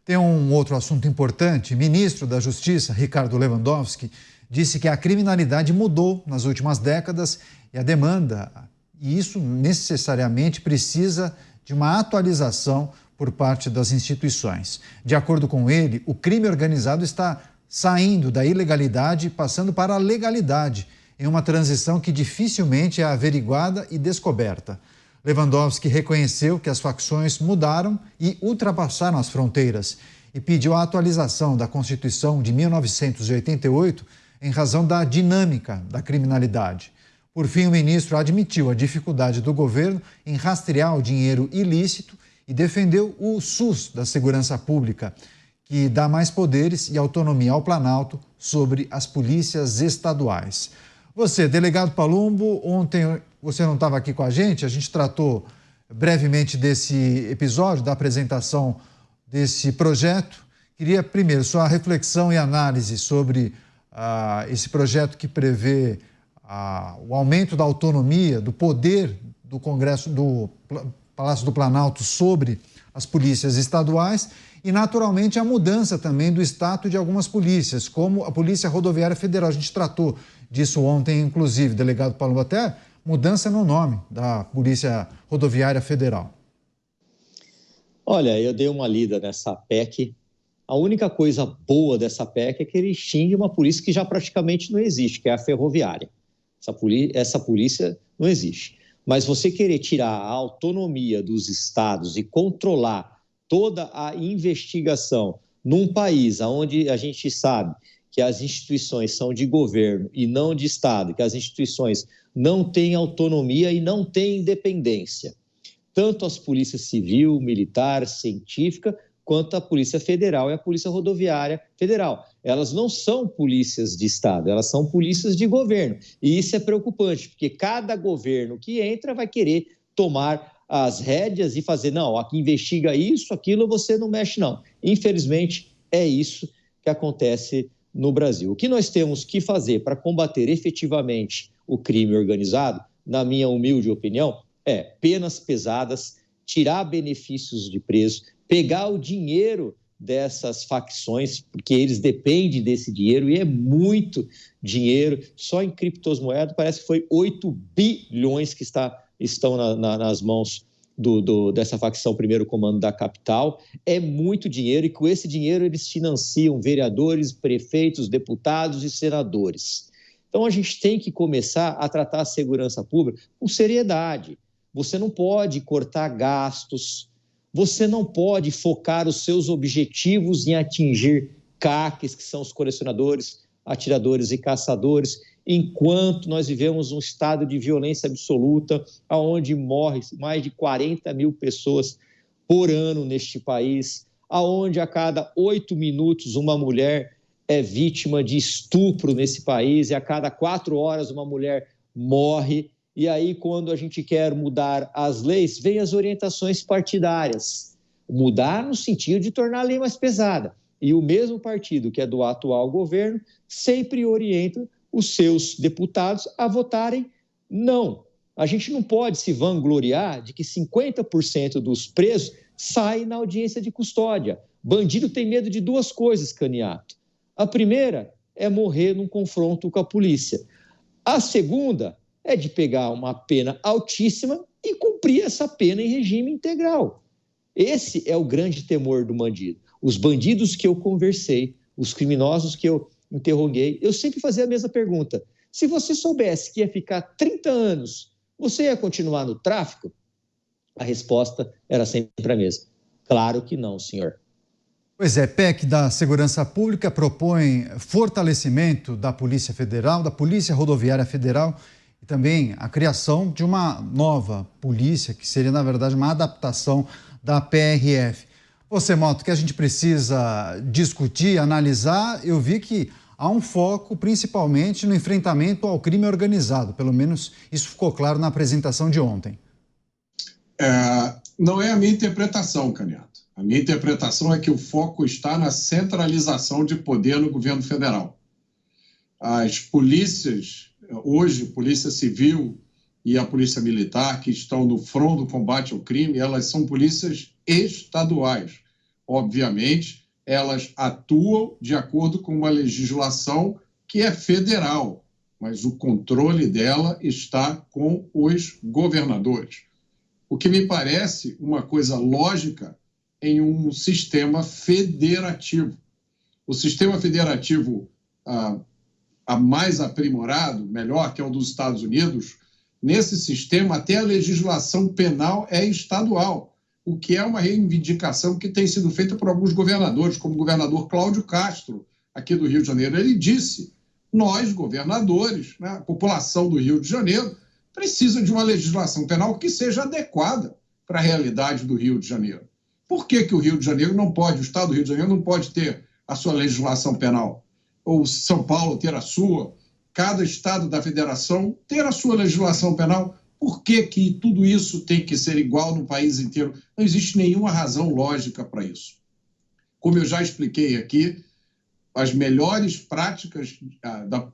Tem um outro assunto importante. O ministro da Justiça, Ricardo Lewandowski, disse que a criminalidade mudou nas últimas décadas e a demanda, e isso necessariamente precisa de uma atualização por parte das instituições. De acordo com ele, o crime organizado está saindo da ilegalidade e passando para a legalidade, em uma transição que dificilmente é averiguada e descoberta. Lewandowski reconheceu que as facções mudaram e ultrapassaram as fronteiras e pediu a atualização da Constituição de 1988 em razão da dinâmica da criminalidade. Por fim, o ministro admitiu a dificuldade do governo em rastrear o dinheiro ilícito e defendeu o SUS da segurança pública, que dá mais poderes e autonomia ao Planalto sobre as polícias estaduais. Você, delegado Palumbo, ontem você não estava aqui com a gente tratou brevemente desse episódio, da apresentação desse projeto. Queria primeiro sua reflexão e análise sobre esse projeto que prevê o aumento da autonomia, do poder do Congresso, do Palácio do Planalto sobre as polícias estaduais e, naturalmente, a mudança também do status de algumas polícias, como a Polícia Rodoviária Federal. A gente tratou disso ontem, inclusive, delegado Palumbo, até mudança no nome da Polícia Rodoviária Federal. Olha, eu dei uma lida nessa PEC. A única coisa boa dessa PEC é que ele extingue uma polícia que já praticamente não existe, que é a ferroviária. Essa polícia não existe. Mas você querer tirar a autonomia dos estados e controlar toda a investigação num país onde a gente sabe que as instituições são de governo e não de estado, que as instituições não têm autonomia e não têm independência. Tanto as polícias civil, militar, científica, quanto a Polícia Federal e a Polícia Rodoviária Federal. Elas não são polícias de Estado, elas são polícias de governo. E isso é preocupante, porque cada governo que entra vai querer tomar as rédeas e fazer, não, aqui investiga isso, aquilo, você não mexe, não. Infelizmente, é isso que acontece no Brasil. O que nós temos que fazer para combater efetivamente o crime organizado, na minha humilde opinião, é penas pesadas, tirar benefícios de preso, pegar o dinheiro dessas facções, porque eles dependem desse dinheiro, e é muito dinheiro. Só em criptomoedas parece que foi 8 bilhões que estão nas mãos dessa facção Primeiro Comando da capital. É muito dinheiro, e com esse dinheiro eles financiam vereadores, prefeitos, deputados e senadores. Então a gente tem que começar a tratar a segurança pública com seriedade. Você não pode cortar gastos, você não pode focar os seus objetivos em atingir CACs, que são os colecionadores, atiradores e caçadores, enquanto nós vivemos um estado de violência absoluta, onde morre mais de 40 mil pessoas por ano neste país, onde a cada 8 minutos uma mulher é vítima de estupro nesse país, e a cada 4 horas uma mulher morre. E aí, quando a gente quer mudar as leis, vem as orientações partidárias. Mudar no sentido de tornar a lei mais pesada. E o mesmo partido, que é do atual governo, sempre orienta os seus deputados a votarem não. A gente não pode se vangloriar de que 50% dos presos saem na audiência de custódia. Bandido tem medo de 2 coisas, Caniato. A primeira é morrer num confronto com a polícia. A segunda é de pegar uma pena altíssima e cumprir essa pena em regime integral. Esse é o grande temor do bandido. Os bandidos que eu conversei, os criminosos que eu interroguei, eu sempre fazia a mesma pergunta. Se você soubesse que ia ficar 30 anos, você ia continuar no tráfico? A resposta era sempre a mesma. Claro que não, senhor. Pois é, PEC da Segurança Pública propõe fortalecimento da Polícia Federal, da Polícia Rodoviária Federal, e também a criação de uma nova polícia, que seria, na verdade, uma adaptação da PRF. Você, Moto, que a gente precisa discutir, analisar, eu vi que há um foco principalmente no enfrentamento ao crime organizado, pelo menos isso ficou claro na apresentação de ontem. Não é a minha interpretação, Caniato. A minha interpretação é que o foco está na centralização de poder no governo federal. As polícias, hoje, Polícia Civil e a Polícia Militar, que estão no front do combate ao crime, elas são polícias estaduais. obviamente, elas atuam de acordo com uma legislação que é federal, mas o controle dela está com os governadores. O que me parece uma coisa lógica em um sistema federativo. O sistema federativo mais aprimorado, melhor, que é o dos Estados Unidos, nesse sistema até a legislação penal é estadual, o que é uma reivindicação que tem sido feita por alguns governadores, como o governador Cláudio Castro, aqui do Rio de Janeiro. Ele disse: nós, governadores, né, a população do Rio de Janeiro, precisa de uma legislação penal que seja adequada para a realidade do Rio de Janeiro. Por que o Rio de Janeiro não pode, o Estado do Rio de Janeiro não pode ter a sua legislação penal? Ou São Paulo ter a sua, cada estado da federação ter a sua legislação penal? Por que tudo isso tem que ser igual no país inteiro? Não existe nenhuma razão lógica para isso. Como eu já expliquei aqui, as melhores práticas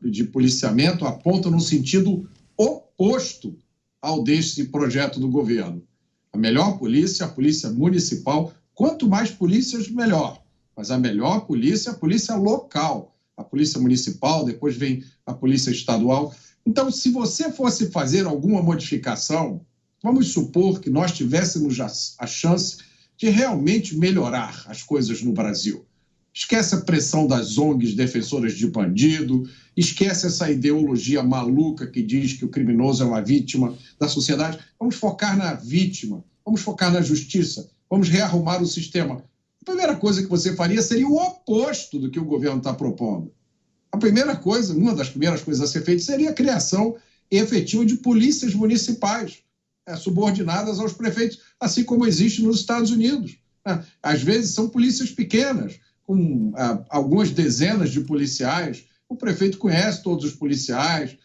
de policiamento apontam no sentido oposto ao desse projeto do governo. A melhor polícia, a polícia municipal, quanto mais polícias, melhor. Mas a melhor polícia é a polícia local, a polícia municipal, depois vem a polícia estadual. Então, se você fosse fazer alguma modificação, vamos supor que nós tivéssemos a chance de realmente melhorar as coisas no Brasil. Esquece a pressão das ONGs defensoras de bandido, esquece essa ideologia maluca que diz que o criminoso é uma vítima da sociedade. Vamos focar na vítima, vamos focar na justiça, vamos rearrumar o sistema. A primeira coisa que você faria seria o oposto do que o governo está propondo. A primeira coisa, uma das primeiras coisas a ser feita seria a criação efetiva de polícias municipais, subordinadas aos prefeitos, assim como existe nos Estados Unidos. Às vezes são polícias pequenas, com algumas dezenas de policiais. O prefeito conhece todos os policiais,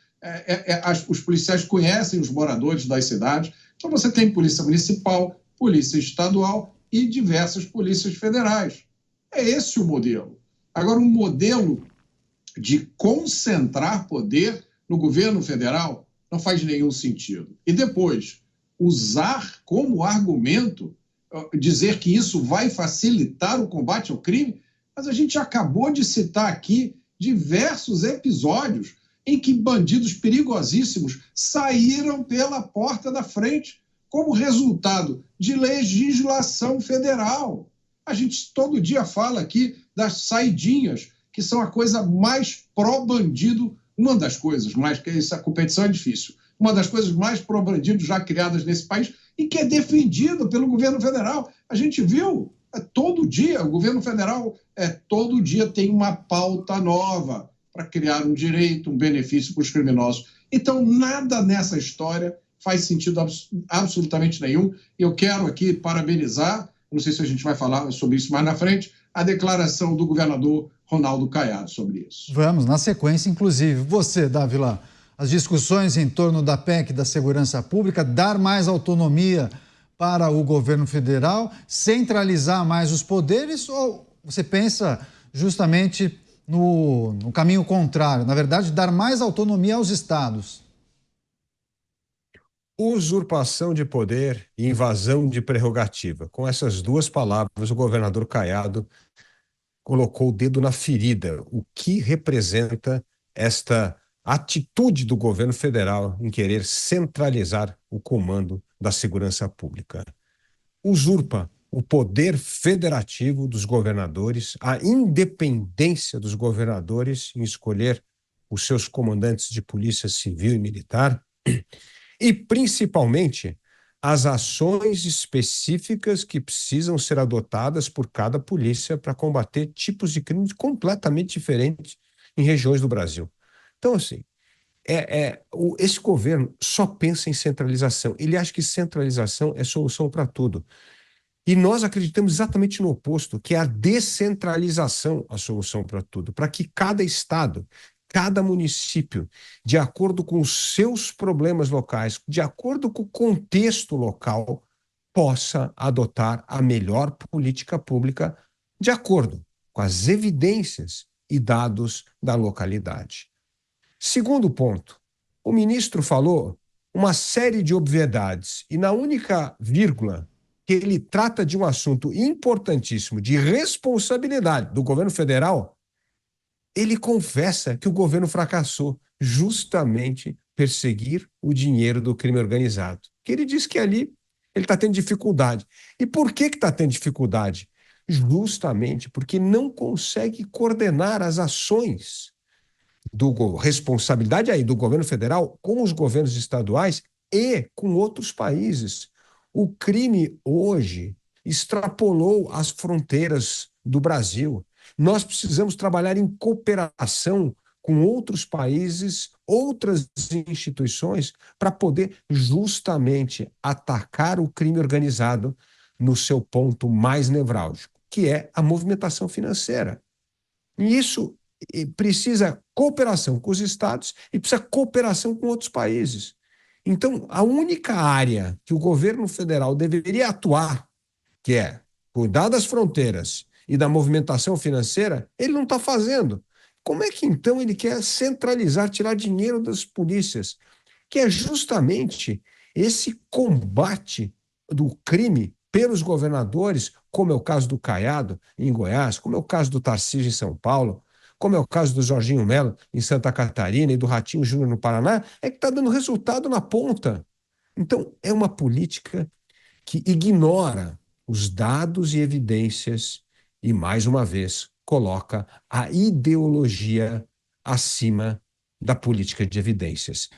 os policiais conhecem os moradores das cidades. Então você tem polícia municipal, polícia estadual e diversas polícias federais. É esse o modelo. Agora, um modelo de concentrar poder no governo federal não faz nenhum sentido. E depois, usar como argumento, dizer que isso vai facilitar o combate ao crime, mas a gente acabou de citar aqui diversos episódios em que bandidos perigosíssimos saíram pela porta da frente como resultado de legislação federal. A gente todo dia fala aqui das saidinhas, que são a coisa mais pró-bandido, uma das coisas mais, que essa competição é difícil, uma das coisas mais pró-bandido já criadas nesse país e que é defendida pelo governo federal. A gente viu todo dia, o governo federal todo dia tem uma pauta nova para criar um direito, um benefício para os criminosos. Então, nada nessa história faz sentido absolutamente nenhum. Eu quero aqui parabenizar, não sei se a gente vai falar sobre isso mais na frente, a declaração do governador Ronaldo Caiado sobre isso. Vamos, na sequência, inclusive. Você, Dávila, as discussões em torno da PEC da segurança pública, dar mais autonomia para o governo federal, centralizar mais os poderes, ou você pensa justamente no caminho contrário, na verdade, dar mais autonomia aos estados? Usurpação de poder e invasão de prerrogativa. Com essas duas palavras, o governador Caiado colocou o dedo na ferida, o que representa esta atitude do governo federal em querer centralizar o comando da segurança pública. Usurpa o poder federativo dos governadores, a independência dos governadores em escolher os seus comandantes de polícia civil e militar e, principalmente, as ações específicas que precisam ser adotadas por cada polícia para combater tipos de crimes completamente diferentes em regiões do Brasil. Então, assim, esse governo só pensa em centralização. Ele acha que centralização é solução para tudo. E nós acreditamos exatamente no oposto, que é a descentralização a solução para tudo, para que cada estado, cada município, de acordo com os seus problemas locais, de acordo com o contexto local, possa adotar a melhor política pública de acordo com as evidências e dados da localidade. Segundo ponto, o ministro falou uma série de obviedades e na única vírgula que ele trata de um assunto importantíssimo, de responsabilidade do governo federal, ele confessa que o governo fracassou justamente perseguir o dinheiro do crime organizado. Que ele diz que ali ele está tendo dificuldade. E por que está tendo dificuldade? Justamente porque não consegue coordenar as ações responsabilidade aí do governo federal com os governos estaduais e com outros países. O crime hoje extrapolou as fronteiras do Brasil. Nós precisamos trabalhar em cooperação com outros países, outras instituições, para poder justamente atacar o crime organizado no seu ponto mais nevrálgico, que é a movimentação financeira. E isso precisa cooperação com os estados e precisa cooperação com outros países. Então, a única área que o governo federal deveria atuar, que é cuidar das fronteiras e da movimentação financeira, ele não está fazendo. Como é que, então, ele quer centralizar, tirar dinheiro das polícias? Que é justamente esse combate do crime pelos governadores, como é o caso do Caiado, em Goiás, como é o caso do Tarcísio, em São Paulo, como é o caso do Jorginho Melo, em Santa Catarina, e do Ratinho Júnior, no Paraná, é que está dando resultado na ponta. Então, é uma política que ignora os dados e evidências e, mais uma vez, coloca a ideologia acima da política de evidências.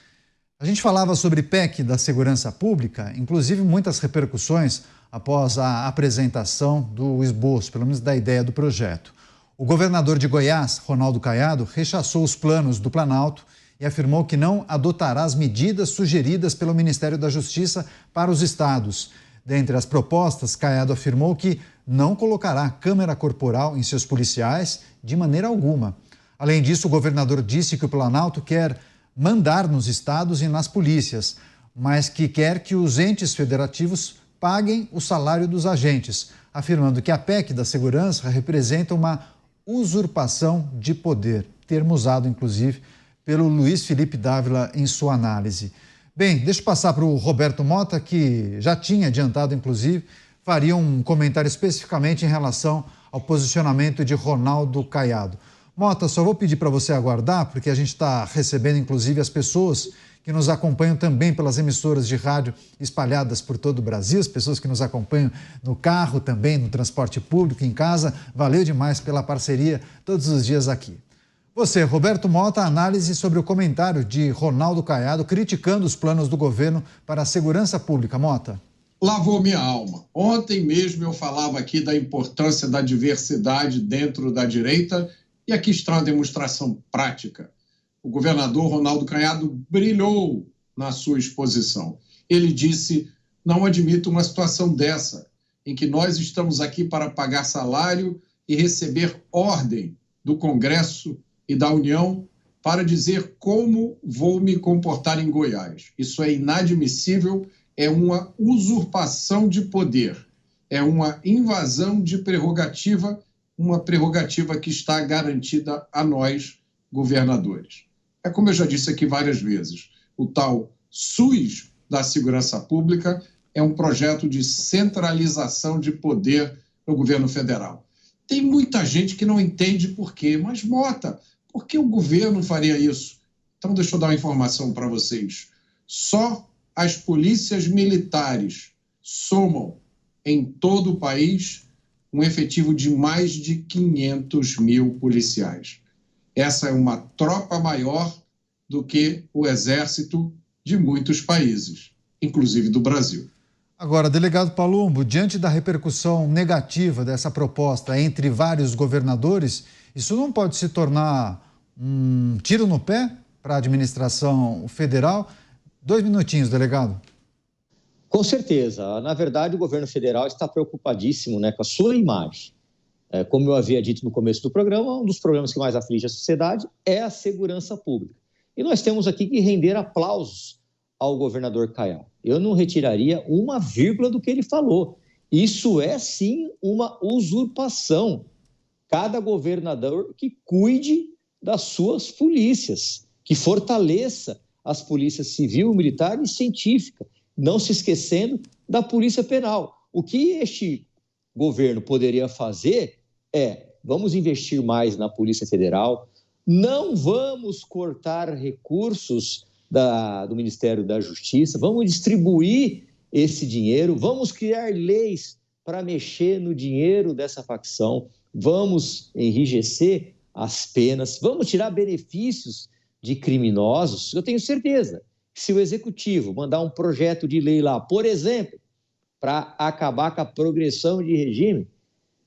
A gente falava sobre PEC da segurança pública, inclusive muitas repercussões após a apresentação do esboço, pelo menos da ideia do projeto. O governador de Goiás, Ronaldo Caiado, rechaçou os planos do Planalto e afirmou que não adotará as medidas sugeridas pelo Ministério da Justiça para os estados. Dentre as propostas, Caiado afirmou que não colocará câmera corporal em seus policiais de maneira alguma. Além disso, o governador disse que o Planalto quer mandar nos estados e nas polícias, mas que quer que os entes federativos paguem o salário dos agentes, afirmando que a PEC da segurança representa uma usurpação de poder, termo usado, inclusive, pelo Luiz Felipe Dávila em sua análise. Bem, deixa eu passar para o Roberto Mota, que já tinha adiantado, inclusive, faria um comentário especificamente em relação ao posicionamento de Ronaldo Caiado. Mota, só vou pedir para você aguardar, porque a gente está recebendo, inclusive, as pessoas que nos acompanham também pelas emissoras de rádio espalhadas por todo o Brasil, as pessoas que nos acompanham no carro também, no transporte público, em casa. Valeu demais pela parceria todos os dias aqui. Você, Roberto Mota, análise sobre o comentário de Ronaldo Caiado criticando os planos do governo para a segurança pública. Mota. Lavou minha alma. Ontem mesmo eu falava aqui da importância da diversidade dentro da direita e aqui está uma demonstração prática. O governador Ronaldo Caiado brilhou na sua exposição. Ele disse: não admito uma situação dessa, em que nós estamos aqui para pagar salário e receber ordem do Congresso e da União para dizer como vou me comportar em Goiás. Isso é inadmissível, é uma usurpação de poder, é uma invasão de prerrogativa, uma prerrogativa que está garantida a nós, governadores. É como eu já disse aqui várias vezes, o tal SUS da segurança pública é um projeto de centralização de poder no governo federal. Tem muita gente que não entende por quê, mas Mota, por que o governo faria isso? Então deixa eu dar uma informação para vocês. Só as polícias militares somam em todo o país um efetivo de mais de 500 mil policiais. Essa é uma tropa maior do que o exército de muitos países, inclusive do Brasil. Agora, delegado Palumbo, diante da repercussão negativa dessa proposta entre vários governadores, isso não pode se tornar um tiro no pé para a administração federal? 2 minutinhos, delegado. Com certeza. Na verdade, o governo federal está preocupadíssimo, com a sua imagem. Como eu havia dito no começo do programa, um dos problemas que mais aflige a sociedade é a segurança pública. E nós temos aqui que render aplausos ao governador Caiado. Eu não retiraria uma vírgula do que ele falou. Isso é, sim, uma usurpação. Cada governador que cuide das suas polícias, que fortaleça as polícias civil, militar e científica, não se esquecendo da polícia penal. O que este governo poderia fazer vamos investir mais na Polícia Federal, não vamos cortar recursos do Ministério da Justiça, vamos distribuir esse dinheiro, vamos criar leis para mexer no dinheiro dessa facção, vamos enrijecer as penas, vamos tirar benefícios de criminosos. Eu tenho certeza que se o Executivo mandar um projeto de lei lá, por exemplo, para acabar com a progressão de regime,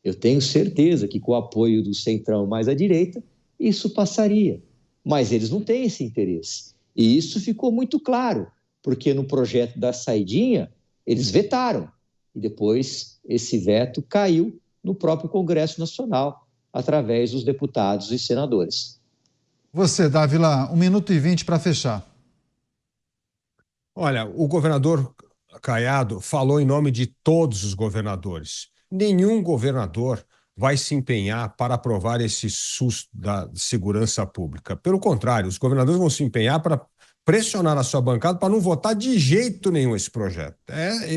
eu tenho certeza que com o apoio do Centrão mais à direita, isso passaria. Mas eles não têm esse interesse. E isso ficou muito claro, porque no projeto da saidinha, eles vetaram. E depois esse veto caiu no próprio Congresso Nacional, através dos deputados e senadores. Você, Dávila, 1 minuto e 20 para fechar. Olha, o governador Caiado falou em nome de todos os governadores. Nenhum governador vai se empenhar para aprovar esse SUS da segurança pública. Pelo contrário, os governadores vão se empenhar para pressionar a sua bancada para não votar de jeito nenhum esse projeto.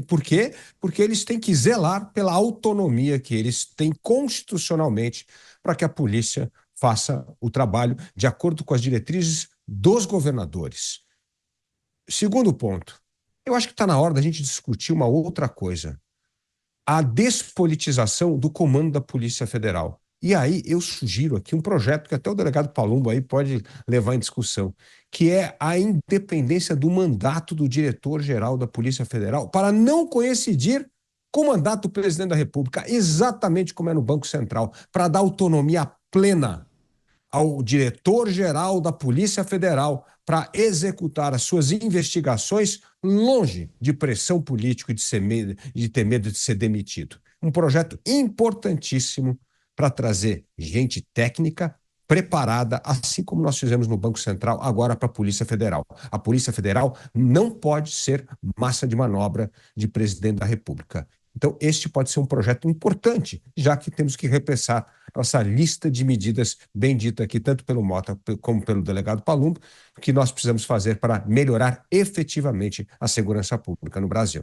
Por quê? Porque eles têm que zelar pela autonomia que eles têm constitucionalmente para que a polícia faça o trabalho de acordo com as diretrizes dos governadores. Segundo ponto, eu acho que está na hora da gente discutir uma outra coisa. A despolitização do comando da Polícia Federal. E aí eu sugiro aqui um projeto que até o delegado Palumbo aí pode levar em discussão, que é a independência do mandato do diretor-geral da Polícia Federal para não coincidir com o mandato do presidente da República, exatamente como é no Banco Central, para dar autonomia plena ao diretor-geral da Polícia Federal para executar as suas investigações longe de pressão política e de ter medo de ser demitido. Um projeto importantíssimo para trazer gente técnica, preparada, assim como nós fizemos no Banco Central, agora para a Polícia Federal. A Polícia Federal não pode ser massa de manobra de presidente da República. Então, este pode ser um projeto importante, já que temos que repensar essa lista de medidas bem dita aqui, tanto pelo Mota como pelo delegado Palumbo, que nós precisamos fazer para melhorar efetivamente a segurança pública no Brasil.